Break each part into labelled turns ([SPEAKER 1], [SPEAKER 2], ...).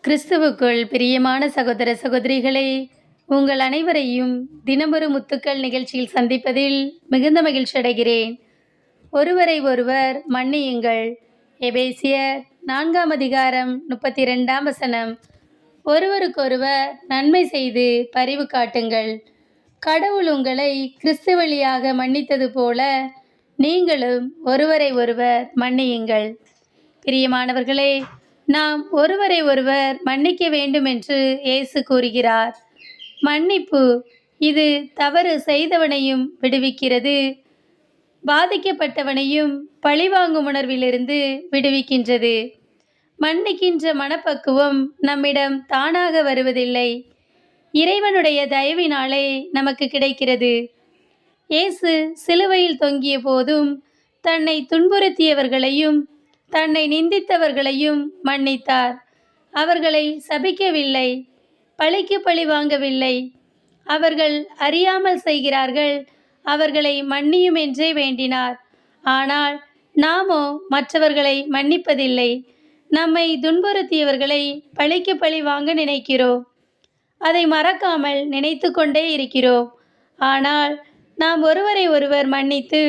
[SPEAKER 1] கிறிஸ்துவுக்குள் பிரியமான சகோதர சகோதரிகளே, உங்கள் அனைவரையும் தினமொரு முத்துக்கள் நிகழ்ச்சியில் சந்திப்பதில் மிகுந்த மகிழ்ச்சி அடைகிறேன். ஒருவரை ஒருவர் மன்னியுங்கள். எபேசியர் 4 அதிகாரம் 32 ஒருவருக்கொருவர் நன்மை செய்து பரிவு காட்டுங்கள். கடவுள் உங்களை கிறிஸ்து வழியாக மன்னித்தது போல நீங்களும் ஒருவரை ஒருவர் மன்னியுங்கள். பிரியமானவர்களே, நாம் ஒருவரை ஒருவர் மன்னிக்க வேண்டும் என்று இயேசு கூறுகிறார். மன்னிப்பு இது தவறு செய்தவனையும் விடுவிக்கிறது, பாதிக்கப்பட்டவனையும் பழிவாங்கும் உணர்விலிருந்து விடுவிக்கின்றது. மன்னிக்கின்ற மனப்பக்குவம் நம்மிடம் தானாக வருவதில்லை, இறைவனுடைய தயவினாலே நமக்கு கிடைக்கிறது. இயேசு சிலுவையில் தொங்கிய போதும் தன்னை துன்புறுத்தியவர்களையும் தன்னை நிந்தித்தவர்களையும் மன்னித்தார். அவர்களை சபிக்கவில்லை, பழிக்கு பழி வாங்கவில்லை. அவர்கள் அறியாமல் செய்கிறார்கள், அவர்களை மன்னியும் என்றே வேண்டினார். ஆனால் நாமோ மற்றவர்களை மன்னிப்பதில்லை. நம்மை துன்புறுத்தியவர்களை பழிக்கு பழி வாங்க நினைக்கிறோம். அதை மறக்காமல் நினைத்து கொண்டே இருக்கிறோம். ஆனால் நாம் ஒருவரை ஒருவர் மன்னித்து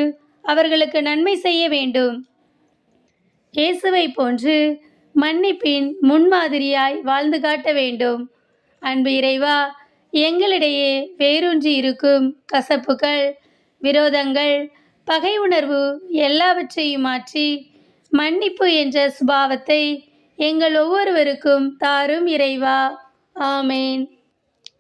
[SPEAKER 1] அவர்களுக்கு நன்மை செய்ய வேண்டும். இயேசுவை போன்று மன்னிப்பின் முன்மாதிரியாய் வாழ்ந்து காட்ட வேண்டும். அன்பு இறைவா, எங்களிடையே வேரூன்றி இருக்கும் கசப்புகள், விரோதங்கள், பகை உணர்வு எல்லாவற்றையும் மாற்றி மன்னிப்பு என்ற சுபாவத்தை எங்கள் ஒவ்வொருவருக்கும் தாரும் இறைவா. ஆமேன்.